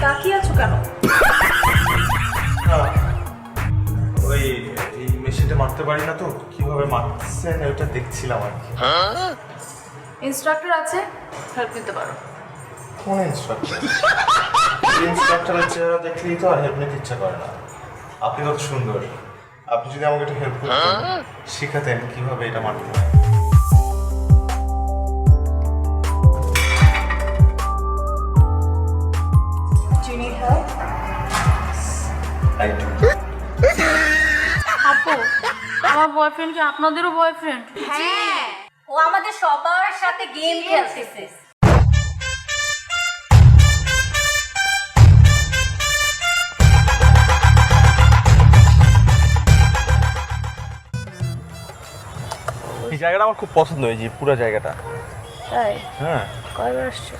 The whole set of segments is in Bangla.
তাকিয়ে আছো কেন? ওই এই মেশিনটা মারতে পারি না তো, কিভাবে মারছেন ওটা দেখছিলাম আর কি। ইনস্ট্রাক্টর আছে, হেল্প নিতে পারো। কোন ইনস্ট্রাক্টর? ইনস্ট্রাক্টরের চেহারা দেখলেই তো আর হেল্প নিতে ইচ্ছা করে না। আপনি কত সুন্দর, আপনি যদি আমাকে একটু হেল্প করতেন, শেখাতেন কিভাবে এটা মারতে হয়। Do you need help? I do. আপু, আমার বয়ফ্রেন্ড কি আপনাদেরও বয়ফ্রেন্ড? হ্যাঁ, ও আমাদের সবার সাথে গেম খেলতেছে। এই জায়গাটা আমার খুব পছন্দ হয়েছে, পুরো জায়গাটা। তাই? হ্যাঁ, কয়বার আসছো?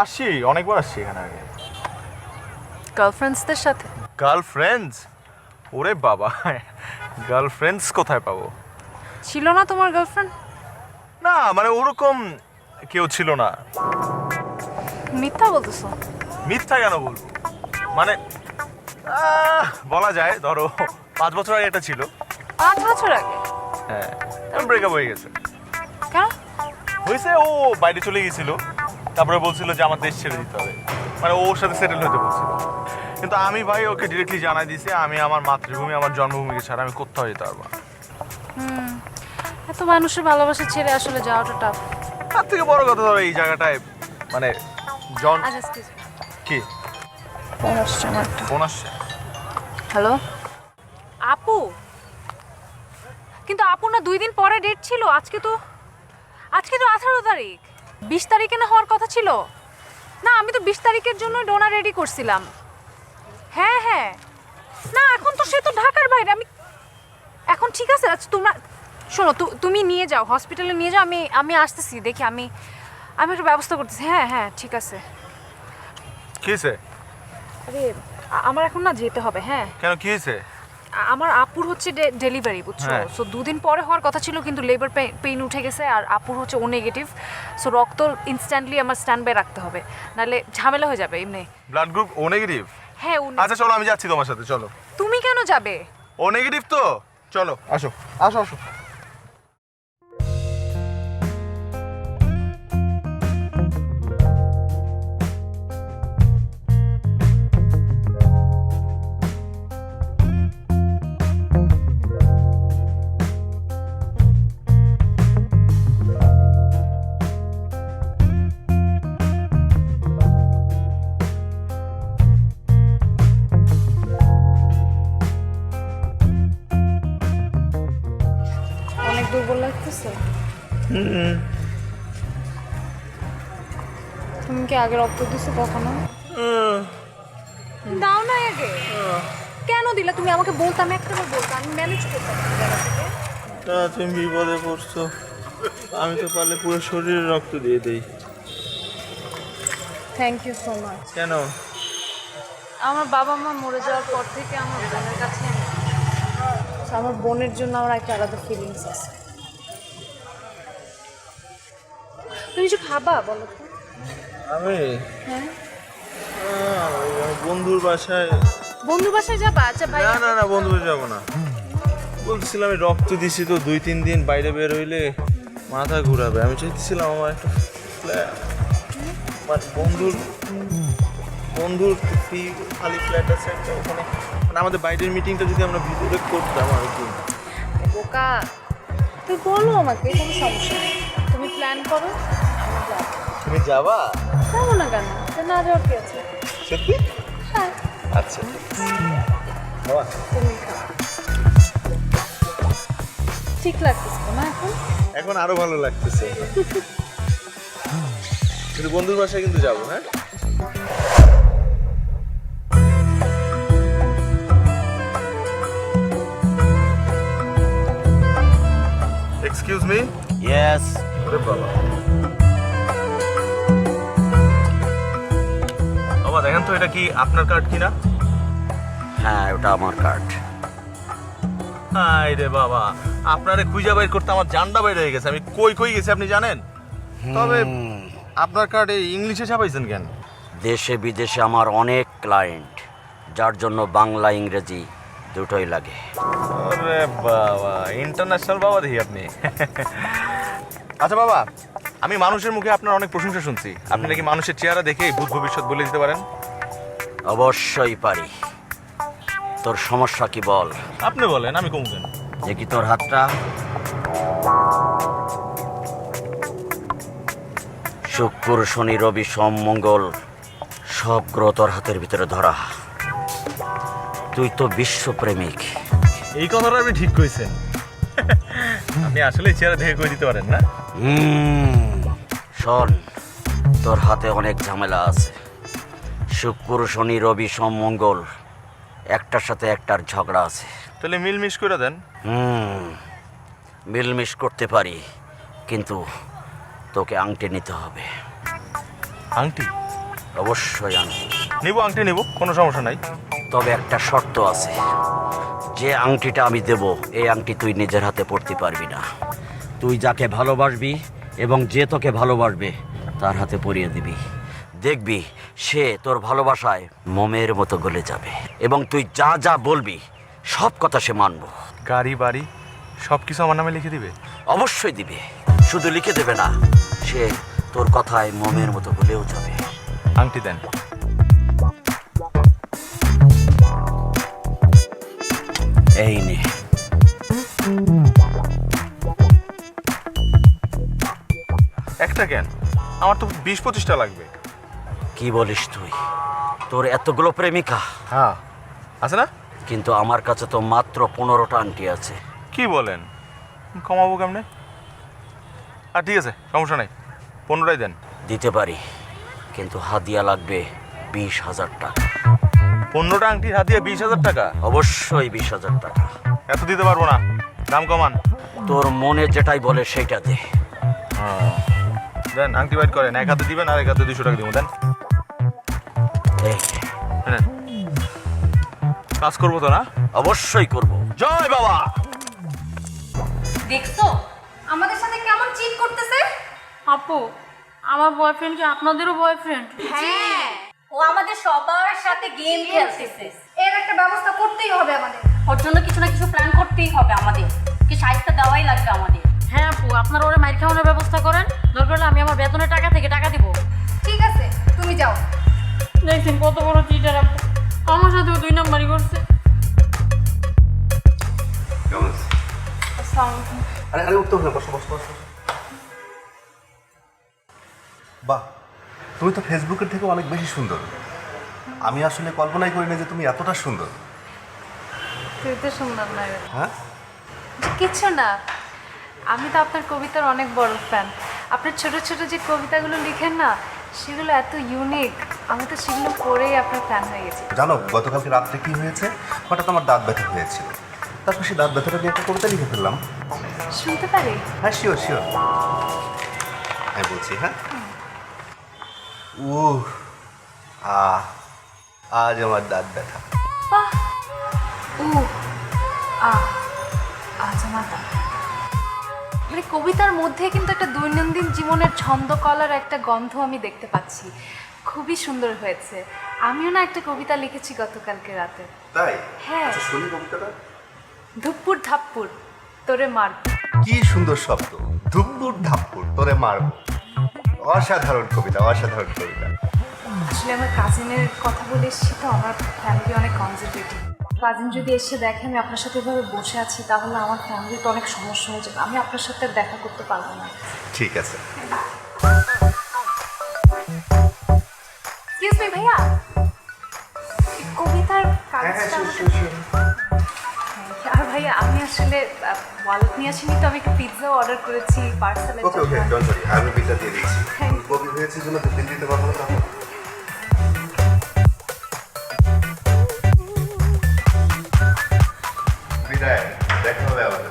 আসছি, অনেকবার আসছি এখানে আগে। গার্লফ্রেন্ডসদের সাথে? গার্লফ্রেন্ডস? ওরে বাবা, গার্লফ্রেন্ডস কোথায় পাবো? ছিল না তোমার গার্লফ্রেন্ড? না মানে ওরকম কেউ ছিল না। মিথ্যা বলতেছো? মিথ্যা কেন বলবো, মানে বলা যায় ধরো 5 বছর আগে এটা ছিল। 5 বছর আগে? হ্যাঁ, ব্রেকআপ হয়ে গেছে। কেন? হয়েছে, ও বাইরে চলে গেছিল, তারপরে বলছিল যে আমার দেশ ছেড়ে দিতে হবে, মানে ওর সাথে সেটেল হতে বলছিল। কিন্তু আমি ভাই ওকে ডিরেক্টলি জানাই দিয়েছি আমি আমার মাতৃভূমি, আমার জন্মভূমিকে ছাড়া আমি কোথাও যেতে পারবো না। এত মানুষের ভালোবাসা ছেড়ে আসলে যাওয়াটা টাফ। তার থেকে বড় কথা ধরো এই জায়গাটায় মানে জন আচ্ছা, এক্সকিউজ কি ফোন আসছে আমার একটা। ফোন আসছে? হ্যালো আপু, কিন্তু আপু না 2 দিন পরে ডেট ছিল। আজকে তো 18 তারিখ, 20 তারিখে না হওয়ার কথা ছিল। না, আমি তো 20 তারিখের জন্য ডোনার রেডি করছিলাম। হ্যাঁ হ্যাঁ, না এখন তো সে তো ঢাকার বাইরে। আমি এখন ঠিক আছে, আচ্ছা তোমরা শোনো, তুমি নিয়ে যাও, হসপিটালে নিয়ে যাও, আমি আসতেছি, দেখি আমি একটা ব্যবস্থা করতেছি। হ্যাঁ হ্যাঁ ঠিক আছে। কি হয়েছে? আরে আমার এখন না যেতে হবে। হ্যাঁ, কেন, কি হয়েছে? আমার আপুর হচ্ছে ডেলিভারি, বুঝছো? হ্যাঁ। সো 2 দিন পরে হওয়ার কথা ছিল, কিন্তু লেবার পেইন উঠে গেছে, আর আপুর হচ্ছে ও নেগেটিভ। সো রক্ত ইনস্ট্যান্টলি আমার স্ট্যান্ড বাই রাখতে হবে, নাহলে ঝামেলা হয়ে যাবে এমনি। ব্লাড গ্রুপ ও নেগেটিভ? হ্যাঁ আচ্ছা চলো, আমি যাচ্ছি তোমার সাথে, চলো। তুমি কেন যাবে? ও নেগেটিভ তো, চলো আসো আসো আসো। অনেক দুর্বল লাগতেছে। তুমি কি আগে রক্ত দিছো কখনো? দাও না আগে। কেন দিলা? তুমি আমাকে বলতে, আমি একটা বলতাম, আমি ম্যানেজ করতাম জায়গা থেকে। তুমি বিপদে পড়ছো, আমি তো পারলে পুরো শরীরে রক্ত দিয়ে দেই। Thank you so much. কেন? আমার বাবা মা মরে যাওয়ার পর থেকে আমার বোনের কাছে আমার বোনের জন্য আমার একটা আলাদা ফিলিংস আছে। তুমি কিছু খাবা বলো তো? আমি হ্যাঁ, বন্ধুর বাসায়। বন্ধু বাসায় যাবা? আচ্ছা ভাই, না না না, বন্ধু যাবো না। বলছিলাম আমি রক্ত দিছি তো 2-3 দিন বাইরে বের হইলে মাথা ঘুরাবে। আমি চাইতেছিলাম আমার একটা ফ্ল্যাট, মানে বন্ধুর খালি ফ্ল্যাট আছে একটা, ওখানে মানে আমাদের বাইরের মিটিংটা যদি আমরা ভিতরে করতাম আর কি। বোকা, তুই বলো আমাকে, কোনো সমস্যা নেই। তুমি প্ল্যান করো, আমরা যাবো। তুমি যাবা? যাবো না কেন? তো না যাওয়ার কি আছে? সত্যি? হ্যাঁ, আচ্ছা বাবা, তুমি খাও। ঠিক লাগতেছে তো না এখন? এখন আরো ভালো লাগতেছে। কিন্তু বন্ধুর বাসায় কিন্তু যাবো। হ্যাঁ, এক্সকিউজ মি। ইয়েস। বাবা বাবা দেখেন তো, এটা কি আপনার কার্ড কিনা? হ্যাঁ, ওটা আমার কার্ড। হাই রে বাবা, আপনারে খুঁজে বাইর করতে আমার জানটা বাইরে হয়ে গেছে। আমি কই কই গেছি আপনি জানেন? তবে আপনার কার্ডে ইংলিশে ছাপাইছেন কেন? দেশে বিদেশে আমার অনেক ক্লায়েন্ট, যার জন্য বাংলা ইংরেজি দুটোই লাগে। আরে বাবা, ইন্টারন্যাশনাল বাবা দেখি আপনি। আচ্ছা বাবা, আমি মানুষের মুখে আপনার অনেক প্রশংসা শুনছি। আপনি নাকি মানুষের চেহারা দেখেই ভূত ভবিষ্যৎ বলে দিতে পারেন। অবশ্যই পারি। তোর সমস্যা কি বল? আপনি বলেন, আমি কমু কেন? দেখি তোর হাতটা। শুক্র শনি রবি সোম মঙ্গল সব গ্রহ তোর হাতের ভিতরে ধরা। তুই তো বিশ্বপ্রেমিক। এই কথাটা আপনি ঠিক কইছেন। আপনি আসলে চেহারা দেখে কই দিতে পারেন না? শোন, তোর হাতে অনেক ঝামেলা আছে। শুক্র শনি রবি সোম মঙ্গল একটার সাথে একটার ঝগড়া আছে। তাহলে মিলমিশ করে দেন। মিলমিশ করতে পারি, কিন্তু তোকে আংটি নিতে হবে। আংটি? অবশ্যই আংটি নিব, আংটি নিব, কোনো সমস্যা নাই। তবে একটা শর্ত আছে, যে আংটিটা আমি দেব এই আংটি তুই নিজের হাতে পরতে পারবি না। তুই যাকে ভালোবাসবি এবং যে তোকে ভালোবাসবে তার হাতে পরিয়ে দিবি। দেখবি সে তোর ভালোবাসায় মোমের মতো গলে যাবে এবং তুই যা যা বলবি সব কথা সে মানব। গাড়ি বাড়ি সব কিছু আমার নামে লিখে দিবে? অবশ্যই দিবে। শুধু লিখে দেবে না, সে তোর কথায় মোমের মতো গলেও যাবে। আংটি দেন। এই নে। একটা কেন? আমার তো 20-25টা লাগবে। কি বলিস তুই? তোর এতগুলো প্রেমিকা? হ্যাঁ, আছে না? কিন্তু আমার কাছে তো মাত্র 15টা আংটি আছে। কি বলেন? কমাবো কেমনে? আর ঠিক আছে, সমস্যা নাই, 15টাই দেন। দিতে পারি, কিন্তু হাদিয়া লাগবে 20,000 টাকা। 15টা আংটির হাতিয়ে 20,000 টাকা? অবশ্যই 20,000 টাকা। এত দিতে পারবো না, দাম কমান। তোর মনে যেটাই বলে সেইটা দে। দেন, আংটি বাইট করেন। এক হাতে দিবেন আর এক হাতে 200 টাকা দিব। দেন। এই নেন। কাজ করবো তো না? অবশ্যই করব। জয় বাবা। দেখছো আমাদের সাথে কেমন চিট করতেছে? আপু, আমার বয়ফ্রেন্ড কি আপনাদেরও বয়ফ্রেন্ড? হ্যাঁ, ও আমাদের সবার সাথে গেম খেলতেছে। এর একটা ব্যবস্থা করতেই হবে আমাদের। ওর জন্য কিছু না কিছু প্ল্যান করতেই হবে আমাদের। কি সাহিত্য দেওয়াই লাগবে আমাদের। হ্যাঁ আপু, আপনারা ওরা মাইর খাওয়ানোর ব্যবস্থা করেন। দরকার হলে আমি আমার বেতনের টাকা থেকে টাকা দিব। ঠিক আছে, তুমি যাও। দেখছেন কত বড় চিটার আপু, আমার সাথেও 2 নাম্বারই করছে। আরে আরে উঠতে হবে, বসো বসো বসো। বাহ, তুমি তো ফেসবুকের থেকে অনেক বেশি সুন্দর। আমি আসলে কল্পনাই করিনি যে তুমি এতটা সুন্দর। তুই তো সুন্দর না। হ্যাঁ, কিছু না, আমি তো আপনার কবিতার অনেক বড় ফ্যান। আপনার ছোট ছোট যে কবিতাগুলো লিখেন না, সেগুলো এত ইউনিক। আমি তো সেগুলো পড়েই আপনার ফ্যান হয়ে গেছি। জানো গতকালকে রাত্রে কি হয়েছে? হঠাৎ আমার দাঁত ব্যথা হয়েছিল। তারপর সেই দাঁত ব্যথাটা নিয়ে একটা কবিতা লিখে ফেললাম। শুনতে পারি? হ্যাঁ, শিওর শিওর, আমি বলছি। হ্যাঁ, আজ আমার দাঁত ব্যথা। বাহ, আজ আমার দাঁত। মানে কবিতার মধ্যে কিন্তু একটা দৈনন্দিন জীবনের ছন্দকলার একটা গন্ধ আমি দেখতে পাচ্ছি। খুবই সুন্দর হয়েছে। আমিও না একটা কবিতা লিখেছি গতকালকে রাতে। তাই? হ্যাঁ। আচ্ছা, শুনি কবিতাটা। ধুপ্পুর ধাপ্পুর তোরে মার। কি সুন্দর শব্দ, ধুপ্পুর ধাপ্পুর তোরে মারব। অসাধারণ কবিতা, অসাধারণ কবিতা। আসলে আমার কাজিনের কথা বলে এসেছি তো, আমার ফ্যামিলি অনেক কনজারভেটিভ। কাজিন যদি এসে দেখে আমি আপনার সাথে এভাবে বসে আছি, তাহলে আমার ফ্যামিলিতে অনেক সমস্যা হয়ে যাবে। আমি আপনার সাথে দেখা করতে পারবো না। ঠিক আছে। এক্সকিউজ মি ভাইয়া, এই কবিতার কাগজটা আর ভাইয়া, আমি আসলে ওয়ালেট নিয়ে আসিনি তো, আমি একটু পিৎজাও অর্ডার করেছি পার্সেলের ওকে ওকে, জন্য। ডোন্ট ওয়ারি, আমি বিলটা দিয়ে দিচ্ছি। Thank you. কবি হয়েছে জন্য তো বিল দিতে পারবো না তাহলে। বিদায়, দেখা হবে আবার।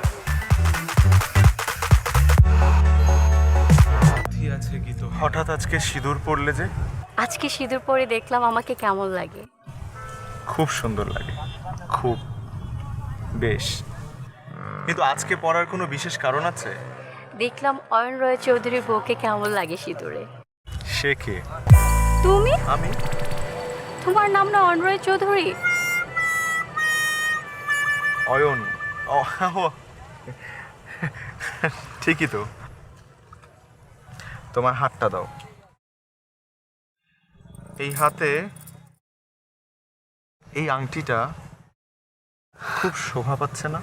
হঠাৎ আজকে সিঁদুর পরলে যে? আজকে সিঁদুর পরে দেখলাম আমাকে কেমন লাগে। খুব সুন্দর লাগে, খুব। বেশ, কিন্তু আজকে পরার কোনো বিশেষ কারণ আছে? দেখলাম অয়ন রয় চৌধুরীর বউকে কেমন লাগে সিঁদুরে। সে কে? তুমি? আমি তোমার নাম না অনরয় চৌধুরী? অয়ন। ও ও, ঠিকই তো। তোমার হাতটা দাও। এই হাতে এই আংটিটা খুব শোভা পাচ্ছে না?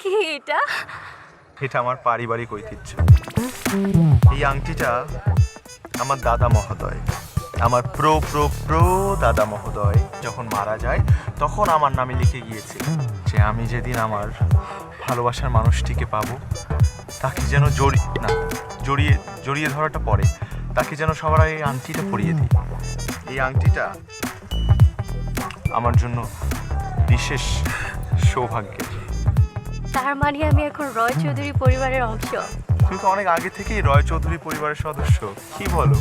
কি এটা? এটা আমার পারিবারিক ঐতিহ্য। এই আংটিটা আমার দাদা মহোদয়, আমার প্রো প্রো প্রো দাদা মহোদয় যখন মারা যায় তখন আমার নামে লিখে গিয়েছিল যে আমি যেদিন আমার ভালোবাসার মানুষটিকে পাবো তাকে যেন জড়িয়ে ধরাটা পড়ে, তাকে যেন সবার আগে এই আংটিটা পরিয়ে দিই। এই আংটিটা আমার জন্য বিশেষ সৌভাগ্যের। তার মানে আমি এখন রয় চৌধুরী পরিবারের অংশ। তুমি তো অনেক আগে থেকেই রয় চৌধুরী পরিবারের সদস্য। কি বলো?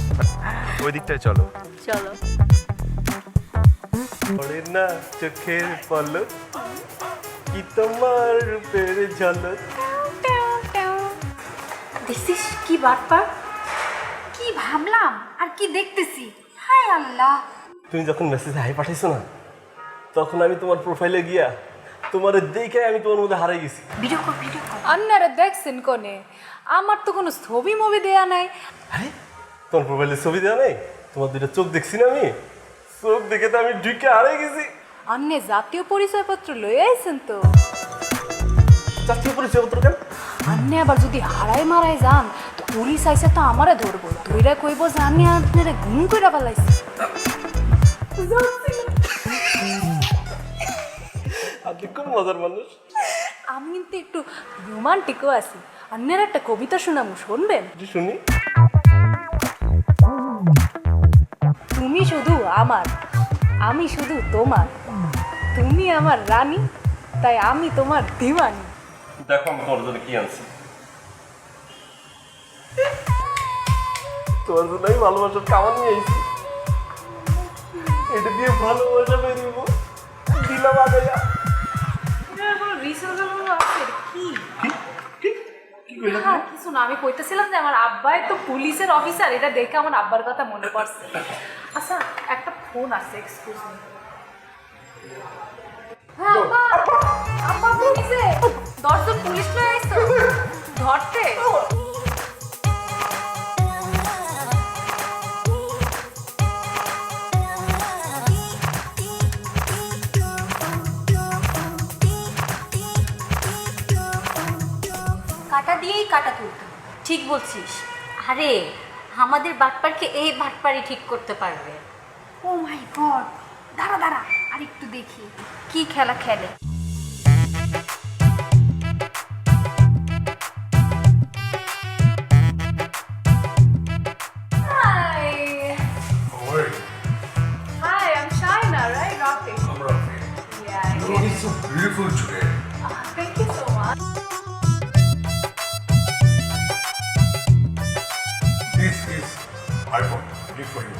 ওই দিকটায় চলো। চলো। পড়ে না চোখের পলক, কি তোমার রূপের ঝলক। দেখছিস কি বাটপার, কি ভাবলাম আর কি দেখতেছি। হায় আল্লাহ, তুমি যখন মেসেজে হাই পাঠাইছো না, তখন আমি তোমার প্রোফাইলে গিয়া তোমার দেখে আমি তোমার মধ্যে হারাই গেছি। ভিডিও কর ভিডিও কর। আপনারা দেখছেন কোনে? আমার তো কোনো ছবি মুভি দেয়া নাই। আরে তোমার প্রোফাইলে ছবি দেওয়া নেই? তোমার দুইটা চোখ দেখছি না আমি, চোখ দেখে তো আমি ঢুকে হারাই গেছি। আপনি জাতীয় পরিচয়পত্র লয়ে আইছেন তো? জাতীয় পরিচয়পত্র কেন? আপনি আবার যদি হারাই মারাই যান তো পুলিশ আইসে তো আমারে ধরবো, ধইরা কইব যে আমি আপনারে গুম কইরা ফেলাইছি। আপনি খুব মজার মানুষ। আমি কিন্তু একটু রোমান্টিকও আছি। আপনার একটা কবিতা শোনামু, শুনবেন? শুনি। তুমি শুধু আমার, আমি শুধু তোমার, তুমি আমার রানী, তাই আমি তোমার দিওয়ানি। দেখো আমি তোমার জন্য কি আনছি। তোমার জন্য আমি ভালোবাসার কামান নিয়ে আইছি। এটা দিয়ে ভালোবাসা বেরিয়ে দিলাম আগাইয়া। কিছু না, আমি কইতেছিলাম যে আমার আব্বাই তো পুলিশের অফিসার, এটা দেখে আমার আব্বার কথা মনে পড়ছে। আচ্ছা একটা ফোন আছে, এক্সকিউজ মি। হ্যাঁ আব্বা, আব্বা পুলিশে 10 জন পুলিশ লয়ে আইছো ধরতে। কাটা দিয়েই কাটা তুলতে। ঠিক বলছিস। আরে আমাদের বাটপারকে এই বাটপারই ঠিক করতে পারবে। ও মাই গড, দাঁড়া দাঁড়া আর একটু দেখি কি খেলা খেলে। Hi, I'm Shaina, right? Rafi. I'm Rafi. Yeah. You look so beautiful today. Thank you so much. This is iPhone. Gift for you.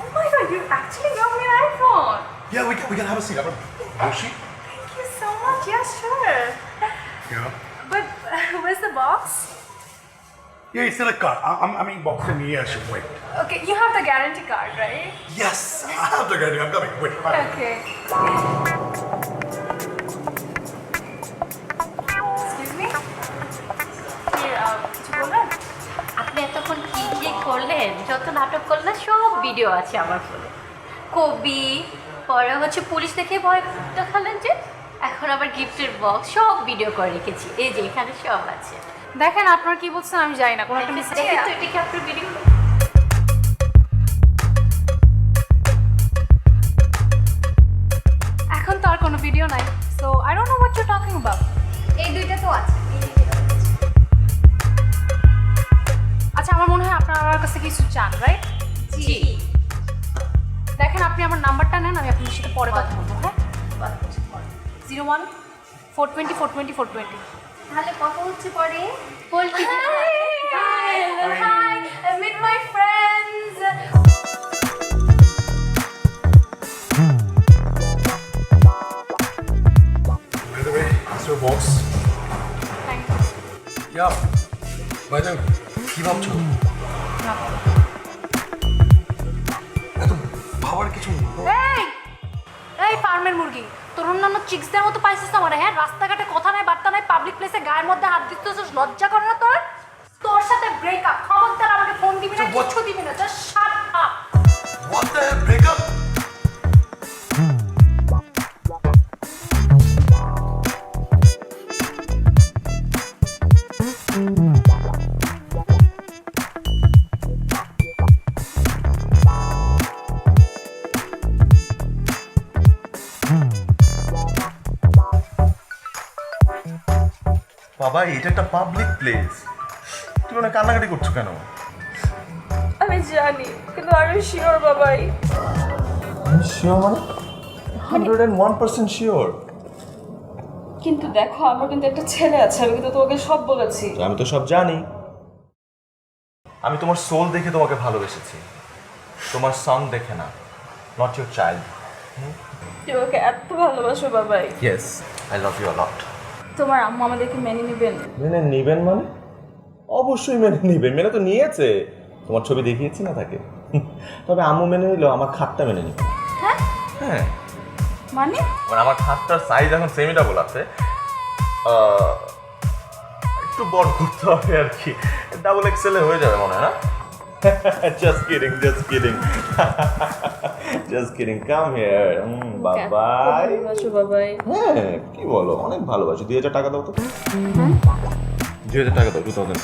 Oh my god, you actually got me an iPhone. Yeah, we can have a seat. Roshi? Thank you so much. Yeah, sure. Yeah. But where's the box? Yeah, it's in a car. I'm in box and yes, wait. Okay, you have the guarantee card, right? Yes, I have the guarantee. I'm coming. Wait. Okay. Excuse me? Here, কিছু বলবেন? আপনি এতক্ষণ কি কি করলেন, যত নাটক করলেন সব ভিডিও আছে আমার ফোনে। কবি, পরে হচ্ছে পুলিশ দেখে ভয় দেখালেন যে, এখন আবার গিফটের বক্স, সব ভিডিও করে রেখেছি। এই যে এখানে সব আছে। দেখেন আপনার কি বলছেন আমি জানি না, কোনো একটা মিস্টেক। দেখেন তো এটা কি আপনার ভিডিও? এখন তো আর কোনো ভিডিও নাই, so I don't know what you talking about. এই দুইটা তো আছে। আচ্ছা আমার মনে হয় আপনারা আমার কাছে কিছু চান, রাইট? জি। দেখেন আপনি আমার নাম্বারটা নেন, আমি আপনার সাথে পরে কথা বলবো। হ্যাঁ, 01 420 420 420। তাহলে কথা হচ্ছে পরে। Hi, meet my friends. By the way, it's your box. Thank you. Yeah. By the way, কি ভাবছো? খাবার কিছু নেই এই এই ফার্মের মুরগি, তোর অন্যান্য চিক্সদের মতো পাইছিস তো মানে? হ্যাঁ, রাস্তাঘাটে কথা নাই বার্তা নাই, পাবলিক প্লেসে গায়ের মধ্যে হাত দিতেছিস, লজ্জা করে না তোর? তোর সাথে ব্রেকআপ। খবরদার আমাকে ফোন দিবি না, কিচ্ছু দিবি না, just shut up. What the breakup বাবা এটা একটা পাবলিক প্লেস, তুমি অনেক কান্নাকাটি করছো কেন? আমি জানি, কিন্তু আমি শিওর বাবাই। শিওর মানে 101% শিওর। কিন্তু দেখো, আমার কিন্তু একটা ছেলে আছে, আমি কিন্তু তোমাকে সব বলেছি। আমি তো সব জানি। আমি তোমার সোল দেখে তোমাকে ভালোবেসেছি, তোমার সন দেখে না, নট ইউর চাইল্ড। তোমাকে এত ভালোবাসো Babai. Yes, I love you a lot. তোমার আম্মা আমাদেরকে মেনে নেবেন? মেনে নিবেন মানে? অবশ্যই মেনে নিবেন, মেনে তো নিয়েছে। তোমার ছবি দেখিয়েছি না তাকে। তবে আম্মু মেনে নিলেও আমার খাটটা মেনে নিবে। হ্যাঁ হ্যাঁ, মানে মানে আমার খাটটার সাইজ এখন সেমিডাবল আছে, একটু বড় করতে হবে আর কি, ডাবল এক্সেল হয়ে যাবে মনে হয় না? Just kidding, just kidding, just kidding, come here. বাবাই। ভালোবাসো বাবাই। হ্যাঁ, কি বলো, অনেক ভালোবাসি। 2000 টাকা দাও তো। 2000 টাকা দাও, 2000।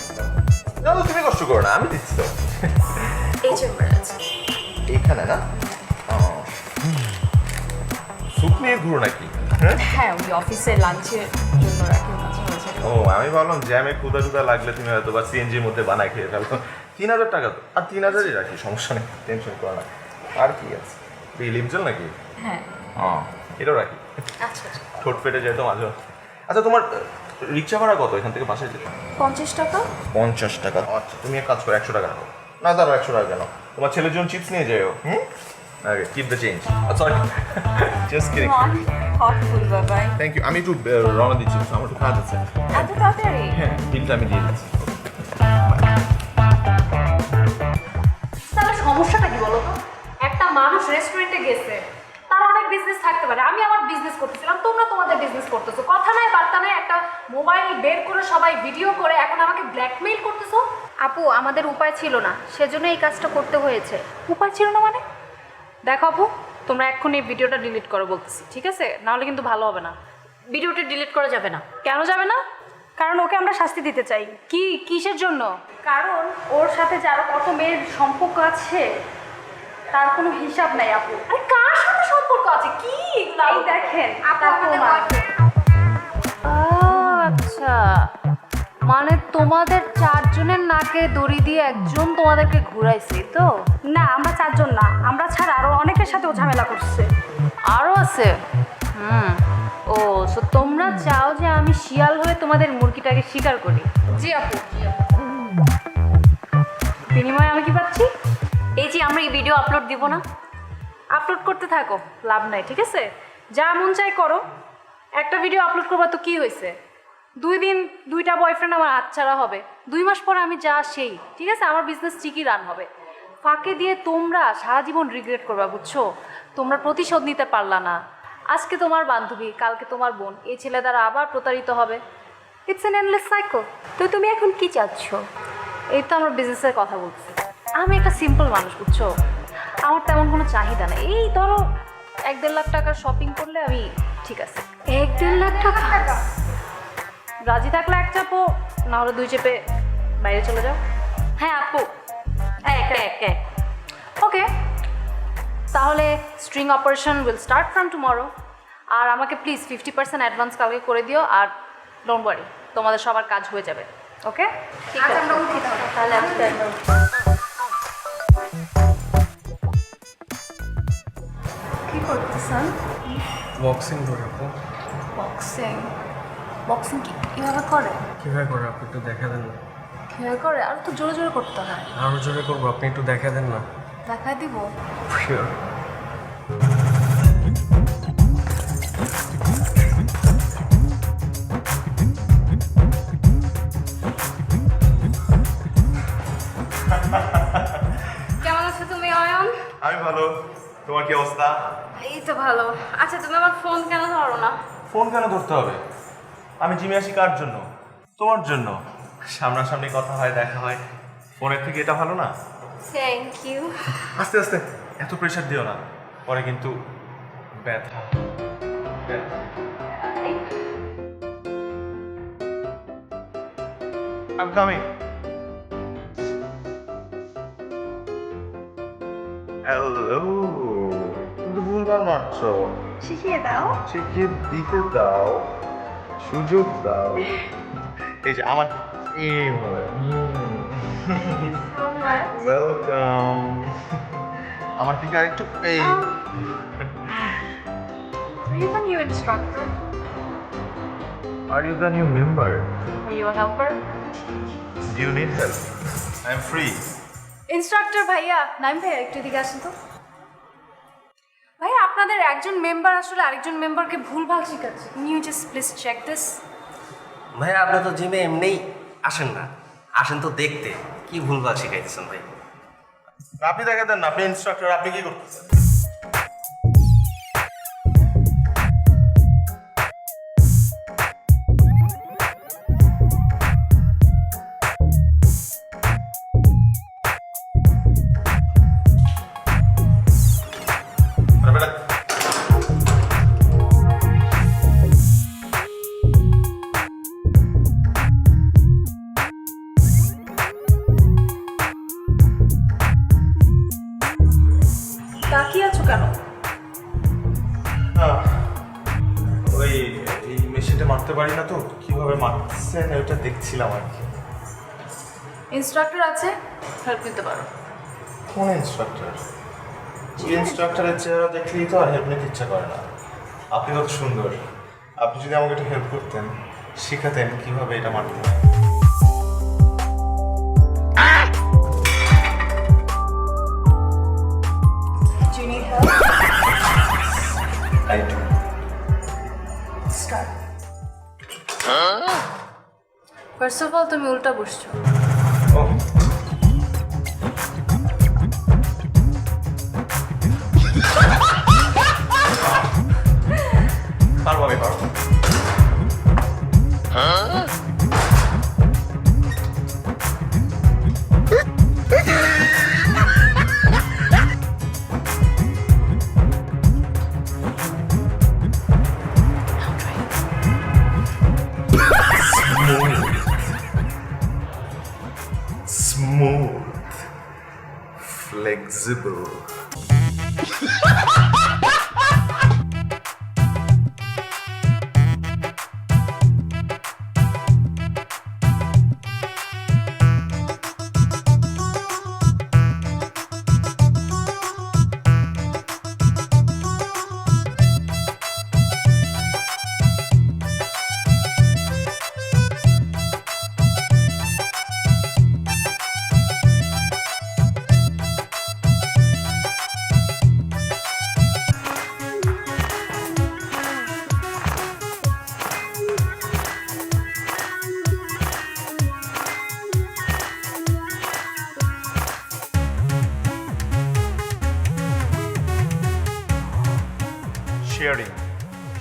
না তো তুমি কষ্ট করো না, আমি দিচ্ছি তো। এই চেম্বারে আছে। এইখানে না? স্যুপ নিয়ে ঘুরো নাকি? হ্যাঁ, ওই অফিসে লাঞ্চের জন্য রাখি মাঝে মাঝে। ও, আমি ভাবলাম জ্যামে ক্ষুদা টুদা লাগলে তুমি হয়তো বা সিএনজির মধ্যে বানায় খেয়ে ফেলো। 3000 টাকা তো, আর 3000ই রাখি, সমস্যা নেই, টেনশন করো না। আর কি আছে, লিপজেল নাকি? হ্যাঁ। এটাও রাখি, আচ্ছা আচ্ছা। ঠোঁট ফেটে যায় তো মাঝে মাঝে। আচ্ছা, তোমার রিক্সা ভাড়া কত এখান থেকে বাসায় যেতে? 50 টাকা। 50 টাকা। আচ্ছা, তুমি এক কাজ করো, 100 টাকা রাখো। না দাঁড়াও, 100 টাকা কেন? তোমার ছেলের জন্য চিপস নিয়ে যাও। Okay, keep the change. Sorry, just kidding. Thoughtful Babai. Thank you. আমি একটু রওনা দিচ্ছি, আমার একটু কাজ আছে। এত তাড়াতাড়ি? হ্যাঁ, বিলটা আমি দিয়ে দিচ্ছি। তাহলে সমস্যাটা কি বলো তো? একটা মানুষ রেস্টুরেন্টে গেছে, তার অনেক বিজনেস থাকতে পারে, আমি আমার বিজনেস করতেছিলাম, তোমরা তোমাদের বিজনেস করতেছো, কথা নাই বার্তা নাই, একটা মোবাইল বের করে সবাই ভিডিও করে এখন আমাকে ব্ল্যাকমেইল করতেছো। আপু, আমাদের উপায় ছিল না, সেজন্য এই কাজটা করতে হয়েছে। উপায় ছিল না মানে? দেখো আপু, তোমরা এক্ষুনি ভিডিওটা ডিলিট করো বলতেছি, ঠিক আছে? নাহলে কিন্তু ভালো হবে না। ভিডিওটা ডিলিট করা যাবে না। কেন যাবে না? কারণ ওকে আমরা শাস্তি দিতে চাই। কি, কিসের জন্য? কারণ ওর সাথে যে আরো কত মেয়ের সম্পর্ক আছে তার কোনো হিসাব নাই আপু। আরে কার সাথে সম্পর্ক আছে? কি এগুলো? এই দেখেন, আপু, তার আমাদের প্রমাণ। আচ্ছা, মানে তোমাদের 4 জনের নাকে দড়ি দিয়ে একজন তোমাদেরকে ঘুরাইছে তো? না, আমরা 4 জন না, আমরা ছাড়া আরো অনেকের সাথে ও ঝামেলা করছে। আরও আছে? ও, সো তোমরা চাও যে আমি শিয়াল হয়ে তোমাদের মুরগিটাকে শিকার করি? জি আপু, জি আপু। বিনিময়ে আমি কি পাচ্ছি? এই যে আমরা এই ভিডিও আপলোড দিব না? আপলোড করতে থাকো, লাভ নাই, ঠিক আছে? যা মন চাই করো। একটা ভিডিও আপলোড করবা তো কি হয়েছে? 2 দিন 2টা বয়ফ্রেন্ড আমার হাতছাড়া হবে, 2 মাস পরে আমি যা সেই, ঠিক আছে? আমার বিজনেস ঠিকই রান হবে। ফাঁকে দিয়ে তোমরা সারা জীবন রিগ্রেট করবা, বুঝছো? তোমরা প্রতিশোধ নিতে পারলা না। আজকে তোমার বান্ধবী, কালকে তোমার বোন, এই ছেলে দ্বারা আবার প্রতারিত হবে। It's an endless cycle. তো তুমি এখন কি চাচ্ছ? এই তো আমরা বিজনেসের কথা বলছি। আমি একটা সিম্পল মানুষ, বুঝছো? আমার তেমন কোনো চাহিদা নেই। এই ধরো 1-1.5 লাখ টাকার শপিং করলে আমি ঠিক আছে। 1-1.5 লাখ টাকা? রাজি থাকলে 1 চাপো, না হলে 2 চেপে বাইরে চলে যাও। হ্যাঁ আপু, এক। ওকে, তাহলে string operation will start from tomorrow. আর আমাকে প্লিজ 50% অ্যাডভান্স কালকে করে দিও। আর ডোন্ট ওয়ারি, তোমাদের সবার কাজ হয়ে যাবে। ওকে, ঠিক আছে, আমরা উঠি তাহলে। আমি কি করতেছেন? বক্সিং করে আপু। বক্সিং? বক্সিং কীভাবে করে? কীভাবে করে আপনি একটু দেখা দেন না? কীভাবে করে? আর তো জোরে জোরে করতে হয়। আরও জোরে করবো, আপনি একটু দেখা দেন না? দেখাই দিব। শিওর। কেমন আছো তুমি অয়ন? আমি ভালো, তোমার কি অবস্থা? এই তো ভালো। আচ্ছা তুমি আমার ফোন কেন ধরো না? ফোন কেন ধরতে হবে? আমি জিমে আসি কার জন্য? তোমার জন্য। সামনাসামনি কথা হয়, দেখা হয়, ফোনের থেকে এটা ভালো না? Thank you. আস্তে আস্তে, এত প্রেশার দিও না, পরে কিন্তু ব্যথা। I'm coming. Hello. কিন্তু ভুলবার মারছো। শিখিয়ে দাও। শিখিয়ে দিতে দাও, সুযোগ দাও। এই যে আমার ওয়েলকাম। আমার থেকে আরেকটু এই Are you the new instructor? Are you the new member? Are you a helper? Do you need help? I'm free. Instructor ভাইয়া, নাইম ভাইয়া একটু এদিকে আসুন তো। ভাইয়া আপনাদের একজন মেম্বার আসলে আরেকজন মেম্বারকে ভুলভাল শেখাচ্ছে। Can you just please check this? ভাই আপনি তো জিমে এমনিই আসেন না, আসেন তো দেখতে কি ভুলভাল শিখাইতেছেন ভাই। আপনি দেখা দেন না, আপনি ইনস্ট্রাক্টর, আপনি কি করতেছেন? তাকিয়ে আছো কেন? ওই এই মেশিনটা মারতে পারি না তো, কিভাবে মারছেন ওইটা দেখছিলাম আর কি। ইনস্ট্রাক্টর আছে, হেল্প নিতে পারো। কোন ইনস্ট্রাক্টর? ইনস্ট্রাক্টরের চেহারা দেখলেই তো আর হেল্প নিতে ইচ্ছা করে না। আপনি কত সুন্দর, আপনি যদি আমাকে একটু হেল্প করতেন, শেখাতেন কিভাবে এটা মারতে হয়। Do you need help? I do. Start. First of all, তুমি উল্টা বসছো। Oh. পারবো, আমি পারবো। Smooth, flexible.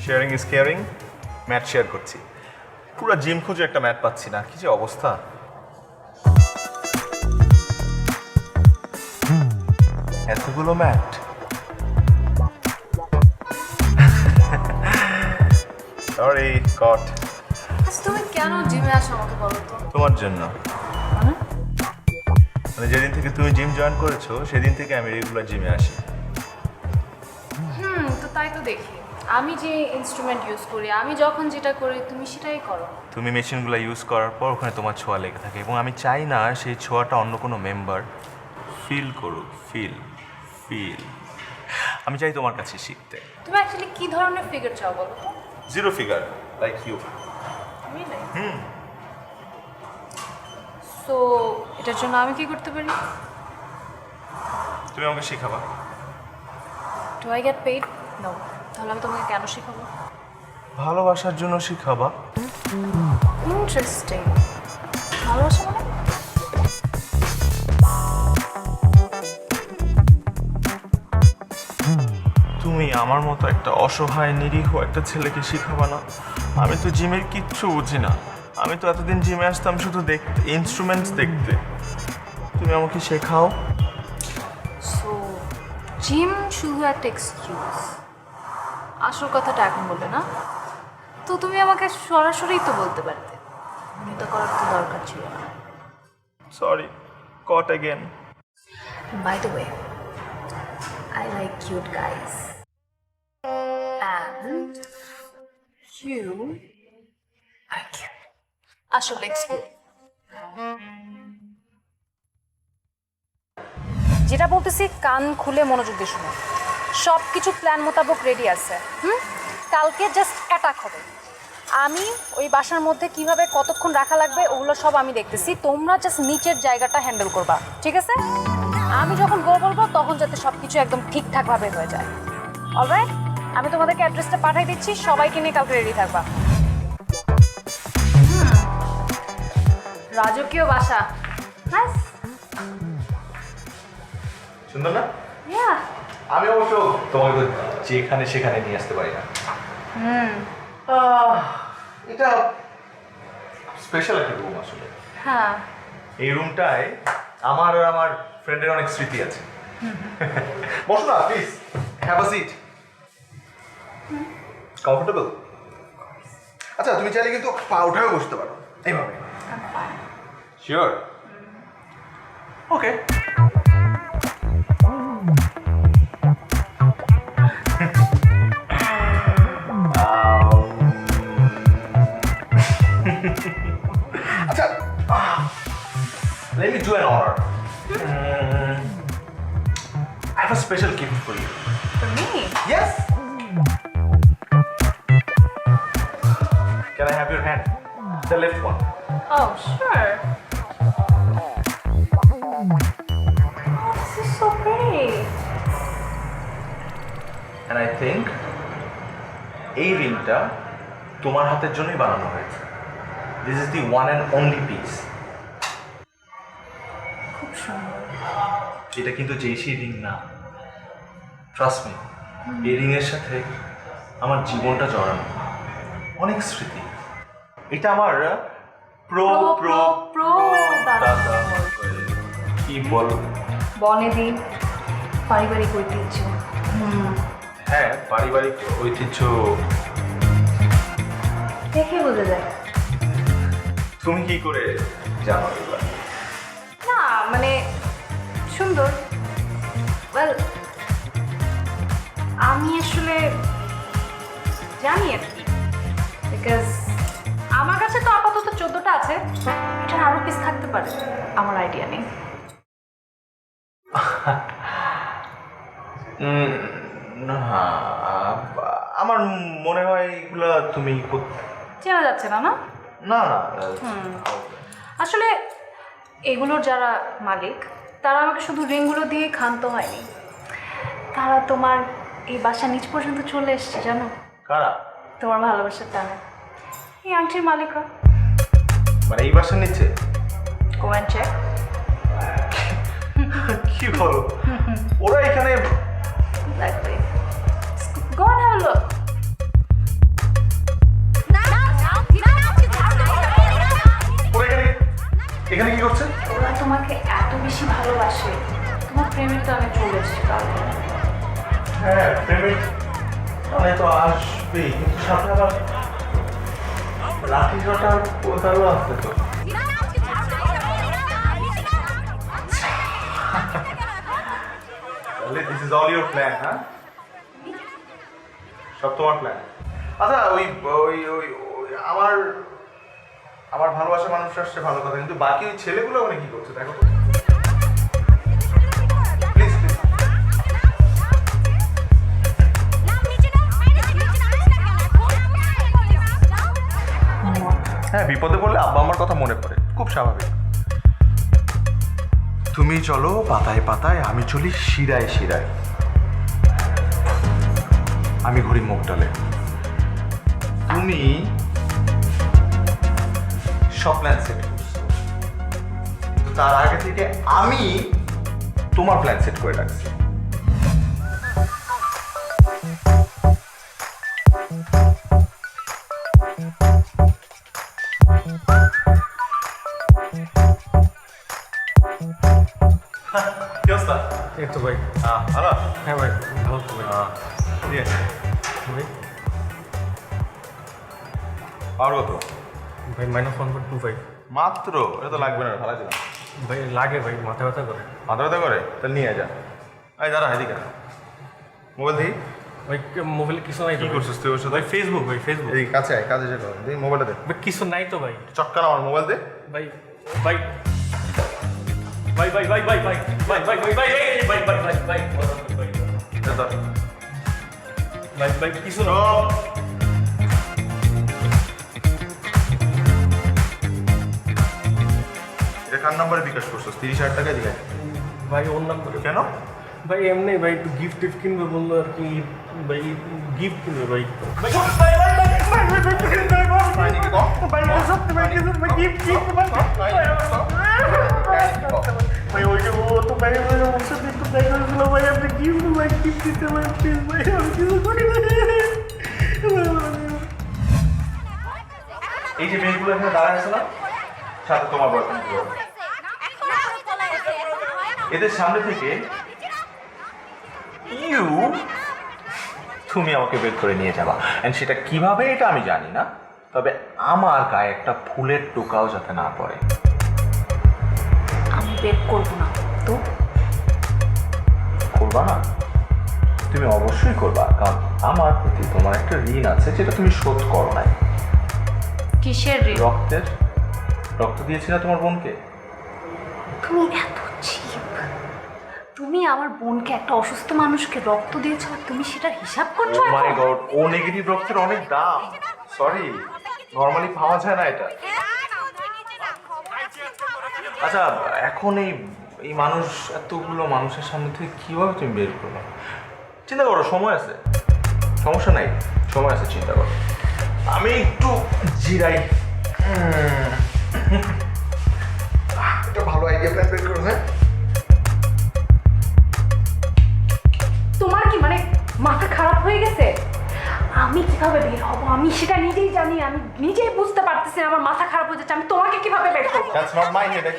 Sharing is caring. Mat share করছি, পুরো জিম খুঁজে একটা ম্যাট পাচ্ছি না, কি যে অবস্থা। এতগুলো ম্যাট। সরি কট। আচ্ছা তুমি কেন জিমে আসো আমাকে বলো তো? তোমার জন্য। মানে যেদিন থেকে তুমি জিম জয়েন করেছো সেদিন থেকে আমি রেগুলার জিমে আসি। তো তাই তো দেখি। আমি যে ইনস্ট্রুমেন্ট ইউজ করি, আমি যখন যেটা করি তুমি সেটাই করো। তুমি মেশিনগুলো ইউজ করার পর ওখানে তোমার ছোঁয়া লেগে থাকে এবং আমি চাই না সেই ছোঁয়াটা অন্য কোনো মেম্বার ফিল করুক। ফিল। আমি চাই তোমার কাছে শিখতে। তুমি অ্যাকচুয়ালি কি ধরনের ফিগার চাও বলো তো? Zero figure, like you. So এটার জন্য আমি কি করতে পারি? তুমি আমাকে শেখাবা। Do I get paid? No. তাহলে আমি তোমাকে কেন শেখাবো? ভালোবাসার জন্য শেখাবা। ইন্টারেস্টিং। ভালোবাসা মানে? তুমি আমার মতো একটা অসহায় নিরীহ একটা ছেলেকে শিখাবা না? আমি তো জিমের কিচ্ছু বুঝি না। আমি তো এতদিন জিমে আসতাম শুধু দেখতে, ইনস্ট্রুমেন্টস দেখতে। তুমি আমাকে শেখাও। সো জিম শুধু একটা এক্সকিউজ, আসল কথাটা এখন বলবে না? তো তুমি আমাকে সরাসরি তো বলতে পারতে, এটা করার তো দরকার ছিল না। Sorry, caught again. By the way, I like cute guys. And you are cute. আসলে যেটা বলতেছি কান খুলে মনোযোগ দিয়ে শুনো। সব কিছু প্ল্যান মোতাবেক রেডি আছে। কালকে জাস্ট অ্যাটাক হবে। আমি ওই বাসার মধ্যে কিভাবে কতক্ষণ রাখা লাগবে ওগুলো সব আমি দেখতেছি, তোমরা জাস্ট নিচের জায়গাটা হ্যান্ডেল করবা, ঠিক আছে? আমি যখন গো বলবো তখন যাতে সব কিছু একদম ঠিকঠাকভাবে হয়ে যায়। অলরাইট, আমি তোমাদেরকে অ্যাড্রেসটা পাঠিয়ে দিচ্ছি, সবাইকে নিয়ে কালকে রেডি থাকবা। রাজকীয় বাসা, নাইস। সুন্দর না? ইয়া, আমি অবশ্য তোমাকে তো যেখানে সেখানে নিয়ে আসতে পারি না। এটা স্পেশাল একটা রুম আসলে। হ্যাঁ। এই রুমটায় আমার আর আমার ফ্রেন্ডের অনেক স্মৃতি আছে। বসো না please, have a seat. Comfortable? আচ্ছা, তুমি চাইলে কিন্তু পা উঠাও বসতে পারো এইভাবে। শিওর? ওকে। আচ্ছা, let me do an honor. I have a special gift for you. For me? Yes. Can I have your hand? The left one. Oh, sure. Oh, this is so pretty. And I think এই রিংটা তোমার হাতের জন্যই বানানো হয়েছে। This is the one and only piece. খুব সুন্দর। এটা কিন্তু জেসি রিং না, ট্রাস্ট মি। এই রিংয়ের সাথে আমার জীবনটা জড়ানো, অনেক স্মৃতি। এটা আমার প্রো প্রো প্রো দাদা। কি বল? বনেদি পারিবারিক ঐতিহ্য। হ্যাঁ, পারিবারিক ঐতিহ্য দেখে বোঝা যায়। তুমি কি করে জানো এগুলো? না মানে সুন্দর। ওয়েল, আমি আসলে জানি আর কি, বিকজ আমার কাছে তো আপাতত 14টা আছে, এটার আরো পিস থাকতে পারে, আমার আইডিয়া নেই। না, আমার মনে হয় এগুলো তুমি চেনা যাচ্ছে না, না? না না। আসলে এগুলোর যারা মালিক তারা আমাকে শুধু রিংগুলো দিয়ে ক্ষান্ত হয়নি, তারা তোমার এই বাসা নিচ পর্যন্ত চলে এসছে, জানো? কারা? তোমার ভালোবাসার টানে এই আংটির মালিকরা। মানে এই বাসার নিচে? Go and check. কি বলো? ওরা এখানে? Exactly. Go and have a look. ওরা এখানে কি করছে? ওরা তোমাকে এত বেশি ভালোবাসে, তোমার প্রেমের টানে চলে এসছে কালকে। হ্যাঁ, পেমেন্ট মানে তো আসবেই, কিন্তু সাথে আবার লাঠি কাটার কোথাও আসছে তো। তাহলে this is all your plan? হ্যাঁ, সব তোমার প্ল্যান। আচ্ছা, ওই ওই ওই আমার আমার ভালোবাসা মানুষ আসছে ভালো কথা, কিন্তু বাকি ওই ছেলেগুলো ওখানে কি করছে দেখো তো। Please please. হ্যাঁ, বিপদে পড়লে আব্বা আমার কথা মনে পড়ে, খুব স্বাভাবিক। তুমি চলো পাতায় পাতায়, আমি চলি শিরায় শিরায়। আমি ঘুরি মুখ ডালে, তুমি সব প্ল্যান সেট করছো, কিন্তু তার আগে থেকে আমি তোমার প্ল্যান সেট করে রাখছি। এই তো ভাই। ভালো হ্যাঁ ভাই, ভালো তো ভাই। ঠিক আছে ভাই আর কত ভাই -1.25 মাত্র? এটা তো লাগবে না, ভালো ছিল। ভাই লাগে ভাই, মাথা ব্যথা করে। মাথা ব্যথা করে? তাহলে নিয়ে যা। এই দাঁড়া, এদিকে আয়। মোবাইল দেখি। ভাই মোবাইলে কিছু নাই তো কি ভাই। করছিস তুই ওর সাথে? ভাই ফেসবুক ভাই, ফেসবুক। এদিকে কাছে আয়, কাছে যেতে হবে। দেখি মোবাইলটা দে। ভাই কিছু নাই তো ভাই। চক্কার আমার মোবাইল দে। ভাই ভাই ভাই ভাই ভাই ভাই ভাই ভাই ভাই ভাই ভাই এই ভাই ভাই ভাই ভাই ভাই দে ধর। ভাই ভাই কিছু না। এটা কার নাম্বারে বিকাশ করছিস? 30,000 টাকা দিকে। ভাই ওর নাম করে কেন? ভাই এমনি ভাই একটু গিফট টিফট কিনবে বললো আর কি। ভাই গিফট কিনবে ভাই। ভাই ভাই ওই যে ও তো ভাই ওর সাথে একটু দেখা হয়েছিল ভাই, আপনি গিফট ভাই গিফট দিতে ভাই প্লিজ ভাই, আমি কিছু করি না। এই যে মেয়েগুলো এখানে দাঁড়ায় আছে না, সাথে তোমার বয়ফ্রেন্ড, এদের সামনে থেকে তুমি আমাকে বের করে নিয়ে যাবা। এন্ড সেটা কিভাবে এটা আমি জানি না, তবে আমার গায়ে একটা ফুলের টোকাও যাতে না পড়ে। আমি বের করবো না তো। করবা না? তুমি অবশ্যই করবা, কারণ আমার প্রতি তোমার একটা ঋণ আছে যেটা তুমি শোধ করো নাই। কিসের ঋণ? রক্তের। রক্ত দিয়েছি না তোমার বোনকে? তুমি এত চিপ, তুমি আমার বোনকে, একটা অসুস্থ মানুষকে রক্ত দিয়েছো আর তুমি সেটার হিসাব করছো? ও মাই গড, ও নেগেটিভ রক্তের অনেক দাম। সরি, নর্মালি পাওয়া যায় না এটা। আচ্ছা, এখন এই মানুষ, এতগুলো মানুষের সামনে থেকে কিভাবে তুমি বের করবে? চিন্তা করো, সময় আছে, সমস্যা নাই, সময় আছে, চিন্তা করো। আমি একটু জিরাই। একটা ভালো আইডিয়া প্ল্যান বের করো। হ্যাঁ, তোমার কি মানে মাথা খারাপ হয়ে গেছে? আমি কিভাবে বের হব আমি সেটা নিজেই জানি, আমি নিজেই বুঝতে পারতেছি না আমার মাথা খারাপ হয়ে যাচ্ছে। আমি তোমাকে কিভাবে বের করবো? That's not my headache.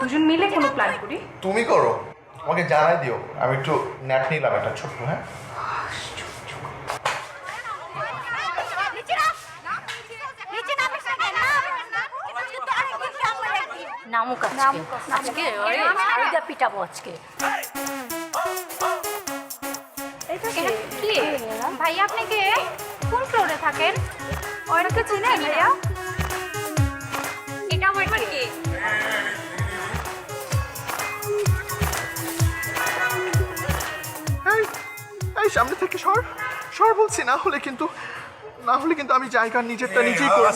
দুজন মিলে কোনো প্ল্যান করি। তুমি করো, আমাকে জানাই দিও। আমি একটু ন্যাপ নিলাম একটা ছোট্ট। হ্যাঁ, নামুক আজকে আলুদা পিটাবো আজকে। কি ভাইয়া, আপনি কে? কোন ফ্লোরে থাকেন? ওইটাকে চিনেন ভাইয়া? এটা আমার কি? এই সামনে থেকে সর সর বলছি, না হলে কিন্তু আমি জায়গা নিজেরটা নিজেই করে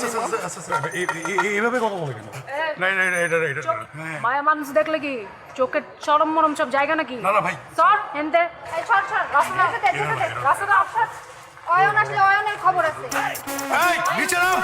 এইভাবে কথা বলে কেন? না না না, এটা এটা মায়া মানুষ দেখলে কি চোখের চরম মরম সব জায়গা নাকি? না না ভাই, সর হেনতে, এই সর সর, রাস্তা দে, রাস্তা অফসার। অয়ন আসলে অয়নের খবর আছে। এই নিচে নাম।